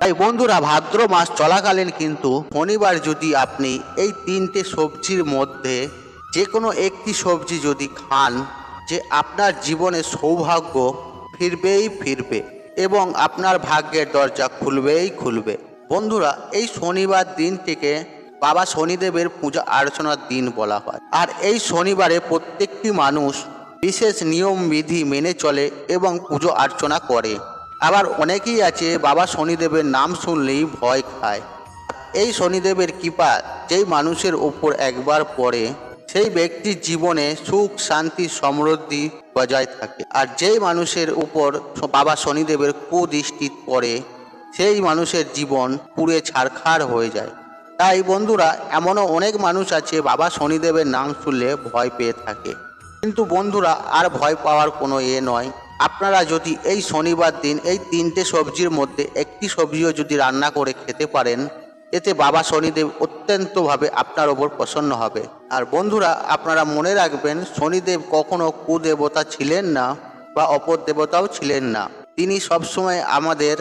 তাই বন্ধুরা, ভাদ্র মাস চলাকালীন কিন্তু শনিবার যদি আপনি এই তিনটে সবজির মধ্যে যে কোনো একটি সবজি যদি খান, যে আপনার জীবনে সৌভাগ্য ফিরবেই ফিরবে এবং আপনার ভাগ্যের দরজা খুলবেই খুলবে। বন্ধুরা, এই শনিবার দিনটিকে বাবা শনিদেবের পূজা অর্চনার দিন বলা হয়। আর এই শনিবারে প্রত্যেকটি মানুষ বিশেষ নিয়ম বিধি মেনে চলে এবং পুজো অর্চনা করে। আবার অনেকেই আছে বাবা শনিদেবের নাম শুনলেই ভয় খায়। এই শনিদেবের কৃপা যেই মানুষের উপর একবার পড়ে, সেই ব্যক্তির জীবনে সুখ শান্তি সমৃদ্ধি বজায় থাকে। আর যেই মানুষের উপর বাবা শনিদেবের কুদৃষ্টি পড়ে, সেই মানুষের জীবন পুড়ে ছারখার হয়ে যায়। তাই বন্ধুরা, এমনও অনেক মানুষ আছে বাবা শনিদেবের নাম শুনলে ভয় পেয়ে থাকে। কিন্তু বন্ধুরা, আর ভয় পাওয়ার কোনো নয়। আপনারা যদি এই শনিবার দিন এই তিনটে সবজির মধ্যে একটি সবজিও যদি রান্না করে খেতে পারেন, এতে বাবা শনিদেব অত্যন্তভাবে আপনার ওপর প্রসন্ন হবে। আর বন্ধুরা, আপনারা মনে রাখবেন, শনিদেব কখনো কুদেবতা ছিলেন না বা অপর দেবতাও ছিলেন না। তিনি সবসময় আমাদের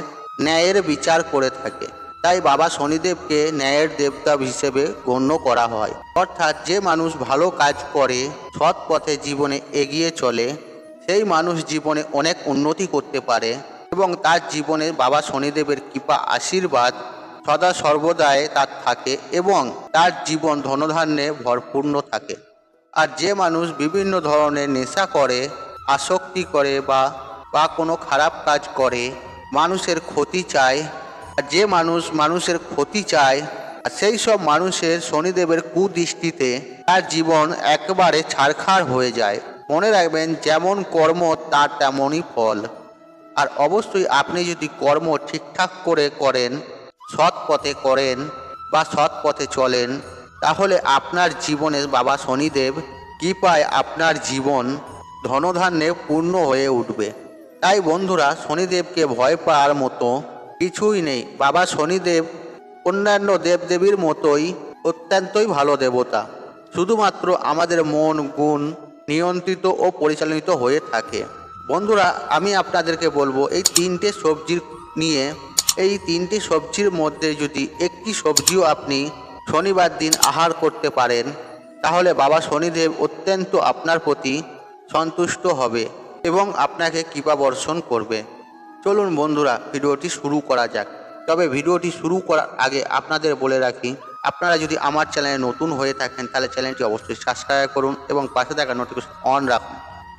ন্যায়ের বিচার করে থাকে। তাই বাবা শনিদেবকে ন্যায়ের দেবতা হিসেবে গণ্য করা হয়। অর্থাৎ যে মানুষ ভালো কাজ করে, সৎ পথে জীবনে এগিয়ে চলে, সেই মানুষ জীবনে অনেক উন্নতি করতে পারে এবং তার জীবনে বাবা শনিদেবের কৃপা আশীর্বাদ সদা সর্বদাই তার থাকে এবং তার জীবন ধনধান্যে ভরপূর্ণ থাকে। আর যে মানুষ বিভিন্ন ধরনের নেশা করে, আসক্তি করে বা কোনো খারাপ কাজ করে, মানুষের ক্ষতি চায়, আর যে মানুষ মানুষের ক্ষতি চায়, সেই সব মানুষের শনিদেবের কুদৃষ্টিতে তার জীবন একেবারে ছারখার হয়ে যায়। মনে রাখবেন, যেমন কর্ম তার তেমনই ফল। আর অবশ্যই আপনি যদি কর্ম ঠিকঠাক করে করেন, সৎ পথে করেন বা সৎ পথে চলেন, তাহলে আপনার জীবনে বাবা শনিদেব কৃপায় আপনার জীবন ধনধান্যে পূর্ণ হয়ে উঠবে। তাই বন্ধুরা, শনিদেবকে ভয় পাওয়ার মতো কিছুই নেই। বাবা শনিদেব অন্যান্য দেবদেবীর মতোই অত্যন্তই ভালো দেবতা। শুধুমাত্র আমাদের মন গুণ নিয়ন্ত্রিত ও পরিচালিত হয়ে থাকে। বন্ধুরা, আমি আপনাদেরকে বলবো, এই তিনটে সবজির নিয়ে এই তিনটি সবজির মধ্যে যদি একটি সবজিও আপনি শনিবার দিন আহার করতে পারেন, তাহলে বাবা শনিদেব অত্যন্ত আপনার প্রতি সন্তুষ্ট হবে এবং আপনাকে কৃপা বর্ষণ করবে। চলুন বন্ধুরা, ভিডিওটি শুরু করা যাক। তবে ভিডিওটি শুরু করার আগে আপনাদের বলে রাখি, আপনারা যদি আমার চ্যানেলে নতুন হয়ে থাকেন, তাহলে চ্যানেলটি অবশ্যই সাবস্ক্রাইব করুন এবং পাশে থাকা নোটিফিকেশন অন রাখুন।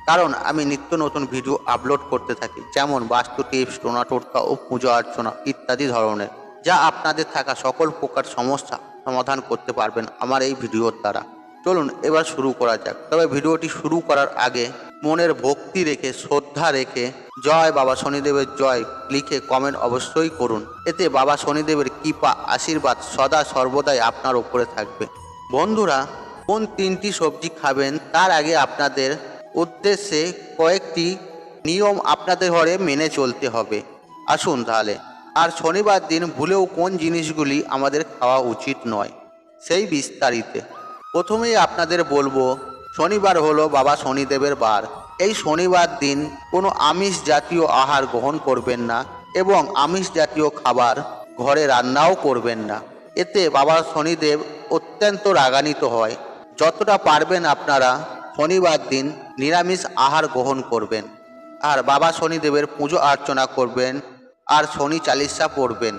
কারণ আমি নিত্য নতুন ভিডিও আপলোড করতে থাকি, যেমন বাস্তু টিপস, টোনা টোটকা ও পূজা অর্চনা ইত্যাদি ধরনের, যা আপনাদের থাকা সকল প্রকার সমস্যা সমাধান করতে পারবেন আমার এই ভিডিওর দ্বারা। চলুন এবার শুরু করা যাক। তবে ভিডিওটি শুরু করার আগে মনের ভক্তি রেখে, শ্রদ্ধা রেখে জয় বাবা শনিদেবের জয় লিখে কমেন্ট অবশ্যই করুন। এতে বাবা শনিদেবের কৃপা আশীর্বাদ সদা সর্বদাই আপনার উপরে থাকবে। বন্ধুরা, কোন তিনটি সবজি খাবেন তার আগে আপনাদের উদ্দেশ্যে কয়েকটি নিয়ম আপনাদের ঘরে মেনে চলতে হবে। আসুন তাহলে। আর শনিবার দিন ভুলেও কোন জিনিসগুলি আমাদের খাওয়া উচিত নয়, সেই বিস্তারিতে প্রথমেই আপনাদের বলবো, শনিবার হলো বাবা শনিদেবের বার। এই শনিবার দিন কোনো আমিষ জাতীয় আহার গ্রহণ করবেন না এবং আমিষ জাতীয় খাবার ঘরে রান্নাও করবেন না। এতে বাবা শনিদেব অত্যন্ত রাগান্বিত হয়। যতটা পারবেন আপনারা শনিবার দিন নিরামিষ আহার গ্রহণ করবেন আর বাবা শনিদেবের পুজো অর্চনা করবেন আর শনি চালিসা পড়বেন।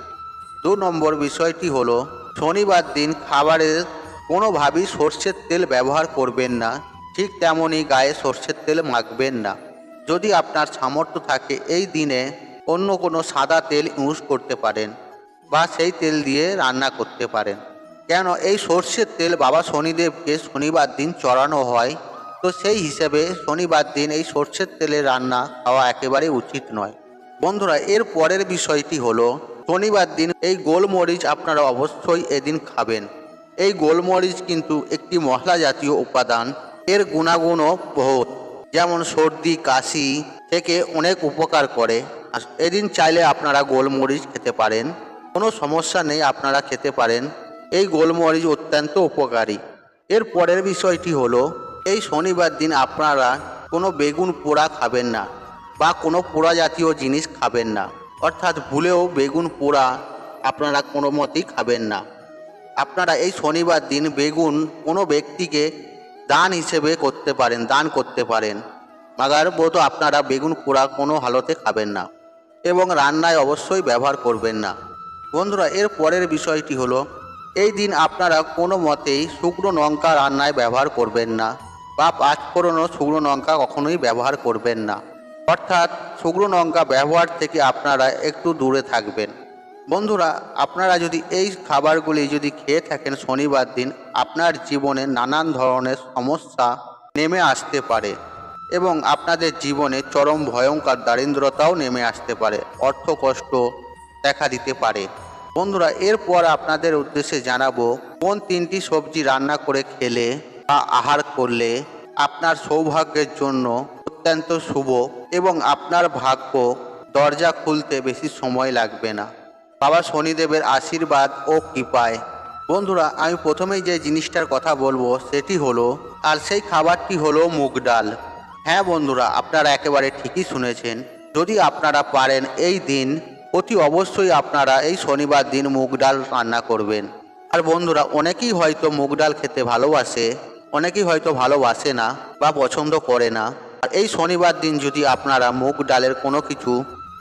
2 নম্বর বিষয়টি হলো, শনিবার দিন খাবারের কোনোভাবেই সর্ষের তেল ব্যবহার করবেন না, ঠিক তেমনই গায়ে সর্ষের তেল মাখবেন না। যদি আপনার সামর্থ্য থাকে, এই দিনে অন্য কোনো সাদা তেল ইউজ করতে পারেন বা সেই তেল দিয়ে রান্না করতে পারেন। কেন, এই সর্ষের তেল বাবা শনিদেবকে শনিবার দিন চড়ানো হয়, তো সেই হিসেবে শনিবার দিন এই সর্ষের তেলে রান্না খাওয়া একেবারেই উচিত নয়। বন্ধুরা, এর পরের বিষয়টি হলো, শনিবার দিন এই গোলমরিচ আপনারা অবশ্যই এদিন খাবেন। এই গোলমরিচ কিন্তু একটি মশলা জাতীয় উপাদান। এর গুণাগুণও বহুত, যেমন সর্দি কাশি থেকে অনেক উপকার করে। এদিন চাইলে আপনারা গোলমরিচ খেতে পারেন, কোনো সমস্যা নেই, আপনারা খেতে পারেন। এই গোলমরিচ অত্যন্ত উপকারী। এর পরের বিষয়টি হলো, এই শনিবার দিন আপনারা কোনো বেগুন পোড়া খাবেন না বা কোনো পোড়া জাতীয় জিনিস খাবেন না। অর্থাৎ ভুলেও বেগুন পোড়া আপনারা কোনো মতেই খাবেন না। আপনারা এই শনিবার দিন বেগুন কোনো ব্যক্তিকে দান হিসেবে দান করতে পারেন, মাগার বোধ আপনারা বেগুন পোড়া কোনো হালতে খাবেন না এবং রান্নায় অবশ্যই ব্যবহার করবেন না। বন্ধুরা, এর পরের বিষয়টি হলো, এই দিন আপনারা কোনো মতেই শুকনো লঙ্কা রান্নায় ব্যবহার করবেন না বা পাঁচফোড়নও শুকনো লঙ্কা কখনোই ব্যবহার করবেন না। অর্থাৎ শুকনো লঙ্কা ব্যবহার থেকে আপনারা একটু দূরে থাকবেন। বন্ধুরা, আপনারা যদি এই খাবারগুলি যদি খেয়ে থাকেন শনিবার দিন, আপনার জীবনে নানান ধরনের সমস্যা নেমে আসতে পারে এবং আপনাদের জীবনে চরম ভয়ঙ্কর দারিদ্রতাও নেমে আসতে পারে, অর্থকষ্ট দেখা দিতে পারে। বন্ধুরা, এরপর আপনাদের উদ্দেশ্যে জানাবো কোন তিনটি সবজি রান্না করে খেলে বা আহার করলে আপনার সৌভাগ্যের জন্য অত্যন্ত শুভ এবং আপনার ভাগ্য দরজা খুলতে বেশি সময় লাগবে না, বাবা শনিদেবের আশীর্বাদ ও কৃপায়। বন্ধুরা, আমি প্রথমেই যে জিনিসটার কথা বলবো সেটি হলো, আর সেই খাবারটি হলো মুগ ডাল। হ্যাঁ বন্ধুরা, আপনারা একেবারে ঠিকই শুনেছেন। যদি আপনারা পারেন এই দিন অতি অবশ্যই আপনারা এই শনিবার দিন মুগ ডাল রান্না করবেন। আর বন্ধুরা, অনেকেই হয়তো মুগ ডাল খেতে ভালোবাসে, অনেকেই হয়তো ভালোবাসে না বা পছন্দ করে না। আর এই শনিবার দিন যদি আপনারা মুগ ডালের কোনো কিছু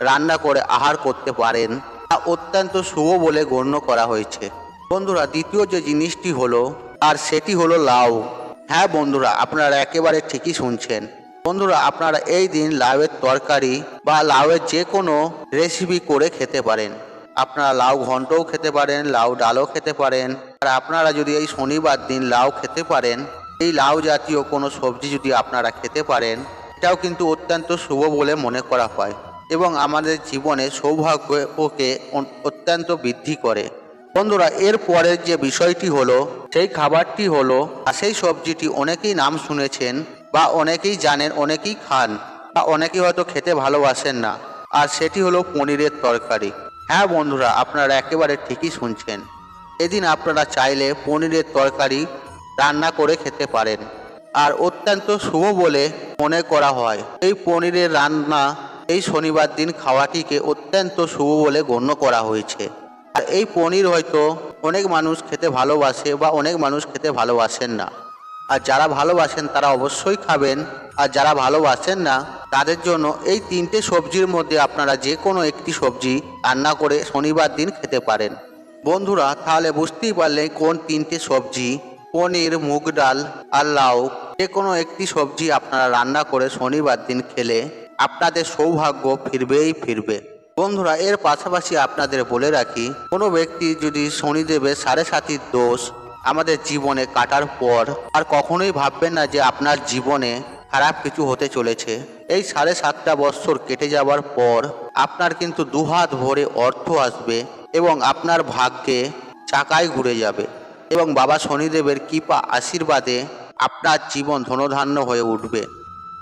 রান্না করে আহার করতে পারেন, তা অত্যন্ত শুভ বলে গণ্য করা হয়েছে। বন্ধুরা, দ্বিতীয় যে জিনিসটি হলো, আর সেটি হলো লাউ। হ্যাঁ বন্ধুরা, আপনারা একেবারে ঠিকই শুনছেন। বন্ধুরা, আপনারা এই দিন লাউয়ের তরকারি বা লাউয়ের যে কোনো রেসিপি করে খেতে পারেন। আপনারা লাউ ঘন্টও খেতে পারেন, লাউ ডালও খেতে পারেন। আর আপনারা যদি এই শনিবার দিন লাউ খেতে পারেন, এই লাউ জাতীয় কোনো সবজি যদি আপনারা খেতে পারেন, এটাও কিন্তু অত্যন্ত শুভ বলে মনে করা হয় এবং আমাদের জীবনে সৌভাগ্যকে অত্যন্ত বৃদ্ধি করে। বন্ধুরা, এর পরের যে বিষয়টি হলো, সেই খাবারটি হলো, আর সেই সবজিটি অনেকেই নাম শুনেছেন বা অনেকেই জানেন, অনেকেই খান বা অনেকেই হয়তো খেতে ভালোবাসেন না, আর সেটি হলো পনিরের তরকারি। হ্যাঁ বন্ধুরা, আপনারা একেবারে ঠিকই শুনছেন। এদিন আপনারা চাইলে পনিরের তরকারি রান্না করে খেতে পারেন, আর অত্যন্ত শুভ বলে মনে করা হয়। এই পনিরের রান্না এই শনিবার দিন খাওয়াটিকে অত্যন্ত শুভ বলে গণ্য করা হয়েছে। আর এই পনির হয়তো অনেক মানুষ খেতে ভালোবাসে বা অনেক মানুষ খেতে ভালোবাসেন না। আর যারা ভালোবাসেন তারা অবশ্যই খাবেন, আর যারা ভালোবাসেন না তাদের জন্য এই তিনটে সবজির মধ্যে আপনারা যে কোনো একটি সবজি রান্না করে শনিবার দিন খেতে পারেন। বন্ধুরা, তাহলে বুঝতেই পারলেন কোন তিনটে সবজি, পনির, মুগ ডাল আর লাউ, যে কোনো একটি সবজি আপনারা রান্না করে শনিবার দিন খেলে আপনাদের সৌভাগ্য ফিরবেই ফিরবে। বন্ধুরা, এর পাশাপাশি আপনাদের বলে রাখি, কোনো ব্যক্তি যদি শনিদেবের 7.5 দোষ আমাদের জীবনে কাটার পর আর কখনোই ভাববেন না যে আপনার জীবনে খারাপ কিছু হতে চলেছে। এই 7.5 বৎসর কেটে যাওয়ার পর আপনার কিন্তু দুহাত ভরে অর্থ আসবে এবং আপনার ভাগ্যে চাকায় ঘুরে যাবে এবং বাবা শনিদেবের কৃপা আশীর্বাদে আপনার জীবন ধনধান্য হয়ে উঠবে।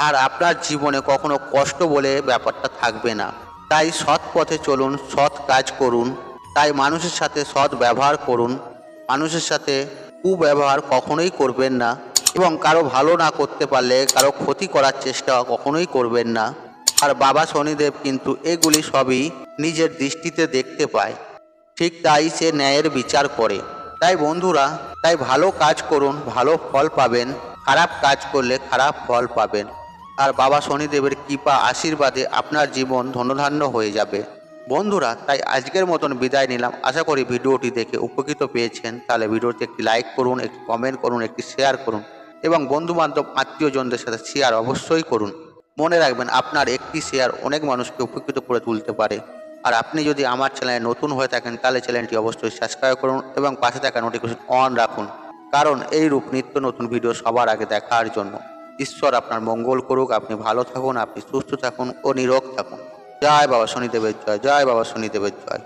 আর আপনার জীবনে কখনো কষ্ট বলে ব্যাপারটা থাকবে না। তাই সৎ পথে চলুন, সৎ কাজ করুন, তাই মানুষের সাথে সৎ ব্যবহার করুন, মানুষের সাথে কুব্যবহার কখনোই করবেন না এবং কারো ভালো না করতে পারলে কারো ক্ষতি করার চেষ্টা কখনোই করবেন না। আর বাবা শনিদেব কিন্তু এগুলি সবই নিজের দৃষ্টিতে দেখতে পায়, ঠিক তাই সে ন্যায়ের বিচার করে। তাই বন্ধুরা, তাই ভালো কাজ করুন, ভালো ফল পাবেন, খারাপ কাজ করলে খারাপ ফল পাবেন। আর বাবা শনিদেবের কৃপা আশীর্বাদে আপনার জীবন ধনধান্য হয়ে যাবে। বন্ধুরা, তাই আজকের মতন বিদায় নিলাম। আশা করি ভিডিওটি দেখে উপকৃত পেয়েছেন। তাহলে ভিডিওতে একটি লাইক করুন, একটি কমেন্ট করুন, একটি শেয়ার করুন এবং বন্ধুবান্ধব আত্মীয়জনদের সাথে শেয়ার অবশ্যই করুন। মনে রাখবেন, আপনার একটি শেয়ার অনেক মানুষকে উপকৃত করে তুলতে পারে। আর আপনি যদি আমার চ্যানেলে নতুন হয়ে থাকেন তাহলে চ্যানেলটি অবশ্যই সাবস্ক্রাইব করুন এবং পাশে থাকা নোটিফিকেশন অন রাখুন, কারণ এই রূপ নিত্য নতুন ভিডিও সবার আগে দেখার জন্য। ঈশ্বর আপনার মঙ্গল করুক। আপনি ভালো থাকুন, আপনি সুস্থ থাকুন ও নিরোগ থাকুন। জয় বাবা শনিদেবের জয়, জয় বাবা শনিদেবের জয়।